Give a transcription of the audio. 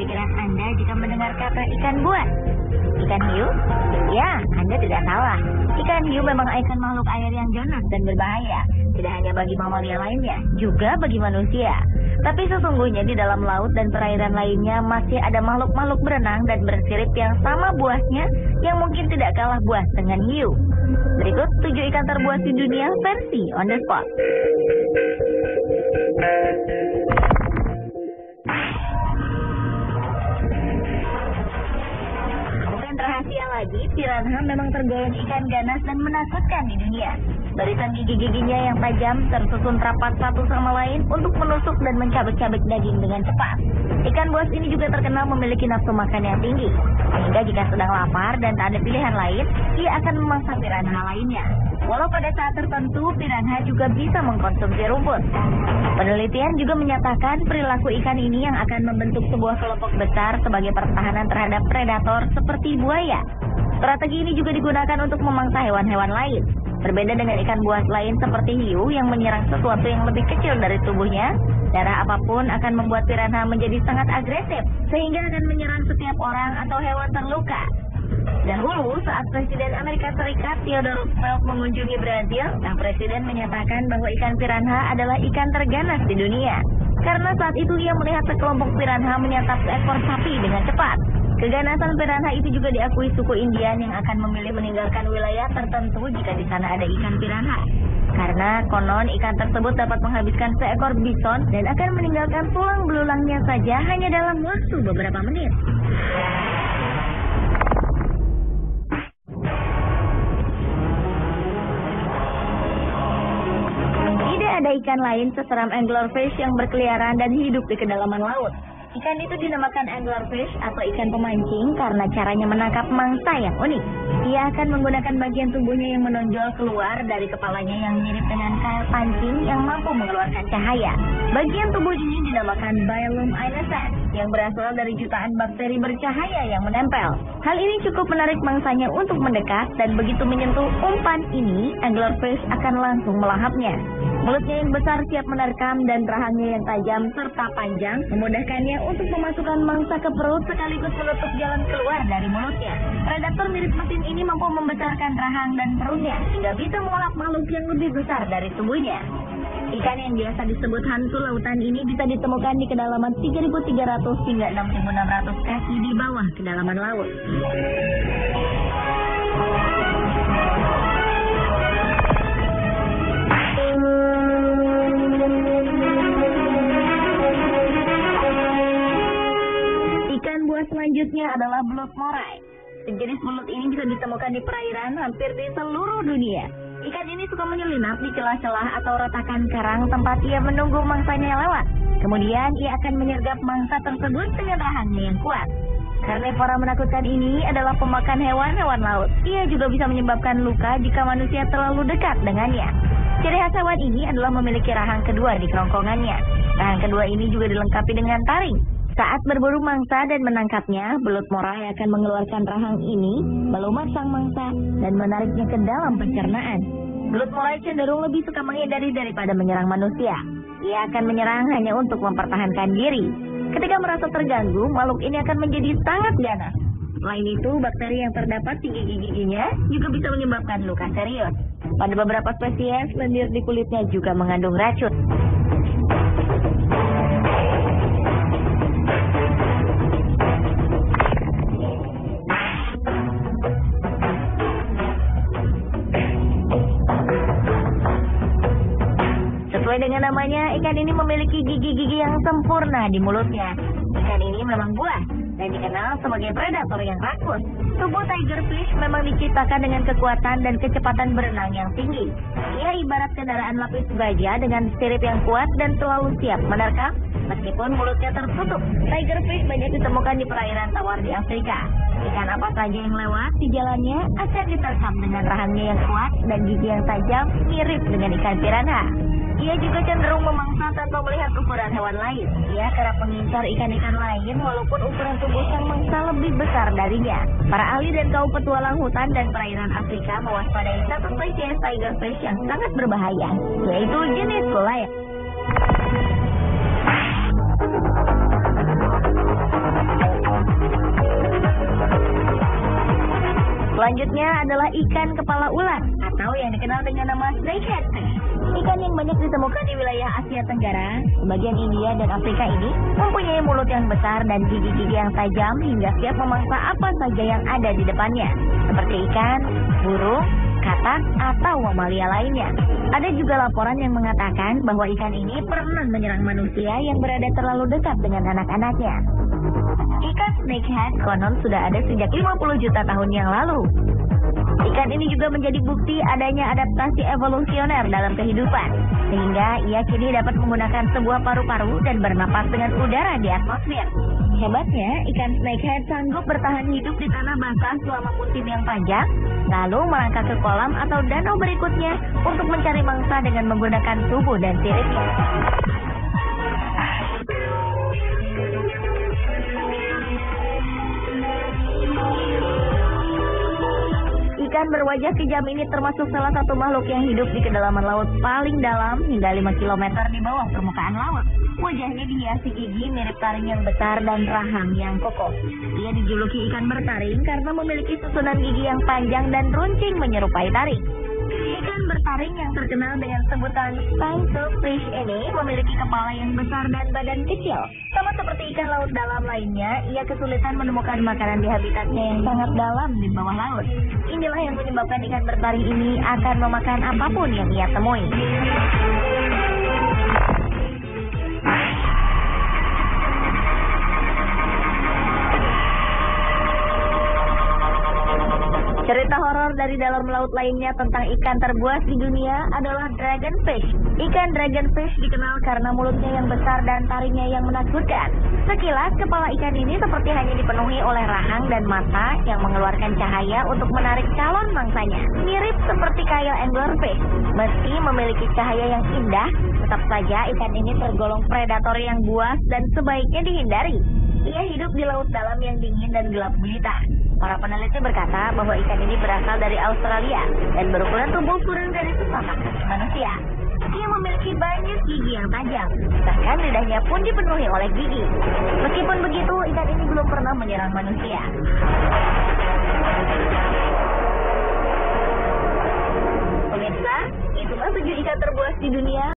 pikiran Anda jika mendengar kata ikan buas? Ikan hiu? Ya, Anda tidak salah. Ikan hiu memang ikon makhluk air yang ganas dan berbahaya. Tidak hanya bagi mamalia lainnya, juga bagi manusia. Tapi sesungguhnya di dalam laut dan perairan lainnya masih ada makhluk-makhluk berenang dan bersirip yang sama buasnya yang mungkin tidak kalah buas dengan hiu. Berikut 7 ikan terbuas di dunia versi on the spot. Bukan rahasia lagi, piranha memang tergolong ikan ganas dan menakutkan di dunia. Barisan gigi-giginya yang tajam tersusun rapat satu sama lain untuk menusuk dan mencabik-cabik daging dengan cepat. Ikan buas ini juga terkenal memiliki nafsu makan yang tinggi, sehingga jika sedang lapar dan tak ada pilihan lain, ia akan memangsa piranha lainnya. Walau pada saat tertentu, piranha juga bisa mengkonsumsi rumput. Penelitian juga menyatakan perilaku ikan ini yang akan membentuk sebuah kelompok besar sebagai pertahanan terhadap predator seperti buaya. Strategi ini juga digunakan untuk memangsa hewan-hewan lain. Berbeda dengan ikan buas lain seperti hiu yang menyerang sesuatu yang lebih kecil dari tubuhnya, darah apapun akan membuat piranha menjadi sangat agresif, sehingga akan menyerang setiap orang atau hewan terluka. Dahulu, saat Presiden Amerika Serikat Theodore Roosevelt mengunjungi Brazil, sang presiden menyatakan bahwa ikan piranha adalah ikan terganas di dunia. Karena saat itu ia melihat sekelompok piranha menyantap seekor sapi dengan cepat. Keganasan piranha itu juga diakui suku Indian yang akan memilih meninggalkan wilayah tertentu jika di sana ada ikan piranha. Karena konon ikan tersebut dapat menghabiskan seekor bison dan akan meninggalkan tulang belulangnya saja hanya dalam waktu beberapa menit. Tidak ada ikan lain seseram anglerfish yang berkeliaran dan hidup di kedalaman laut. Ikan itu dinamakan anglerfish atau ikan pemancing karena caranya menangkap mangsa yang unik. Ia akan menggunakan bagian tubuhnya yang menonjol keluar dari kepalanya yang mirip dengan kail pancing yang mampu mengeluarkan cahaya. Bagian tubuh ini dinamakan bioluminescent yang berasal dari jutaan bakteri bercahaya yang menempel. Hal ini cukup menarik mangsanya untuk mendekat dan begitu menyentuh umpan ini, anglerfish akan langsung melahapnya. Mulutnya yang besar siap menerkam dan rahangnya yang tajam serta panjang memudahkannya untuk memasukkan mangsa ke perut sekaligus menutup jalan keluar dari mulutnya. Predator mirip mesin ini mampu membesarkan rahang dan perutnya hingga bisa mengolah makhluk yang lebih besar dari tubuhnya. Ikan yang biasa disebut hantu lautan ini bisa ditemukan di kedalaman 3.300 hingga 6.600 kaki di bawah kedalaman laut. Selanjutnya adalah belut moray. Sejenis belut ini bisa ditemukan di perairan hampir di seluruh dunia. Ikan ini suka menyelinap di celah-celah atau retakan karang tempat ia menunggu mangsanya lewat. Kemudian ia akan menyergap mangsa tersebut dengan rahangnya yang kuat. Karnivora menakutkan ini adalah pemakan hewan-hewan laut. Ia juga bisa menyebabkan luka jika manusia terlalu dekat dengannya. Ciri khas hewan ini adalah memiliki rahang kedua di kerongkongannya. Rahang kedua ini juga dilengkapi dengan taring. Saat berburu mangsa dan menangkapnya, belut moray akan mengeluarkan rahang ini, melumat sang mangsa, dan menariknya ke dalam pencernaan. Belut moray cenderung lebih suka menghindari daripada menyerang manusia. Ia akan menyerang hanya untuk mempertahankan diri. Ketika merasa terganggu, makhluk ini akan menjadi sangat ganas. Selain itu, bakteri yang terdapat di gigi-giginya juga bisa menyebabkan luka serius. Pada beberapa spesies, lendir di kulitnya juga mengandung racun. Sesuai dengan namanya, ikan ini memiliki gigi-gigi yang sempurna di mulutnya. Ikan ini memang buas dan dikenal sebagai predator yang rakus. Tubuh tigerfish memang diciptakan dengan kekuatan dan kecepatan berenang yang tinggi. Ia ibarat kendaraan lapis baja dengan sirip yang kuat dan selalu siap menerkam meskipun mulutnya tertutup. Tigerfish banyak ditemukan di perairan tawar di Afrika. Ikan apa saja yang lewat di jalannya akan diterkam dengan rahangnya yang kuat dan gigi yang tajam mirip dengan ikan piranha. Ia juga cenderung memangsa tanpa melihat ukuran hewan lain. Ia kerap mengincar ikan-ikan lain walaupun ukuran tubuh sang mangsa lebih besar darinya. Para ahli dan kaum petualang hutan dan perairan Afrika mewaspadai satu spesies tigerfish yang sangat berbahaya, yaitu jenis goliath. Selanjutnya adalah ikan kepala ular atau yang dikenal dengan nama snakehead fish. Ikan yang banyak ditemukan di wilayah Asia Tenggara, sebagian India dan Afrika ini mempunyai mulut yang besar dan gigi-gigi yang tajam hingga siap memangsa apa saja yang ada di depannya, seperti ikan, burung, katak, atau mamalia lainnya. Ada juga laporan yang mengatakan bahwa ikan ini pernah menyerang manusia yang berada terlalu dekat dengan anak-anaknya. Ikan snakehead konon sudah ada sejak 50 juta tahun yang lalu. Ikan ini juga menjadi bukti adanya adaptasi evolusioner dalam kehidupan, sehingga ia kini dapat menggunakan sebuah paru-paru dan bernapas dengan udara di atmosfer. Hebatnya, ikan snakehead sanggup bertahan hidup di tanah basah selama musim yang panjang, lalu melangkah ke kolam atau danau berikutnya untuk mencari mangsa dengan menggunakan tubuh dan siripnya. Ikan berwajah kejam ini termasuk salah satu makhluk yang hidup di kedalaman laut paling dalam hingga 5 km di bawah permukaan laut. Wajahnya dihiasi gigi mirip taring yang besar dan rahang yang kokoh. Ia dijuluki ikan bertaring karena memiliki susunan gigi yang panjang dan runcing menyerupai taring. Ikan bertaring yang terkenal dengan sebutan spine-tailed fish ini memiliki kepala yang besar dan badan kecil. Sama seperti ikan laut dalam lainnya, ia kesulitan menemukan makanan di habitatnya yang sangat dalam di bawah laut. Inilah yang menyebabkan ikan bertaring ini akan memakan apapun yang ia temui. Cerita horor dari dalam laut lainnya tentang ikan terbuas di dunia adalah dragonfish. Ikan dragonfish dikenal karena mulutnya yang besar dan taringnya yang menakutkan. Sekilas, kepala ikan ini seperti hanya dipenuhi oleh rahang dan mata yang mengeluarkan cahaya untuk menarik calon mangsanya. Mirip seperti kail anglerfish. Meski memiliki cahaya yang indah, tetap saja ikan ini tergolong predator yang buas dan sebaiknya dihindari. Ia hidup di laut dalam yang dingin dan gelap gulita. Para peneliti berkata bahwa ikan ini berasal dari Australia dan berukuran tubuh kurang dari setengah kaki manusia. Ia memiliki banyak gigi yang tajam, bahkan lidahnya pun dipenuhi oleh gigi. Meskipun begitu, ikan ini belum pernah menyerang manusia. Pemirsa, itulah 7 ikan terbuas di dunia.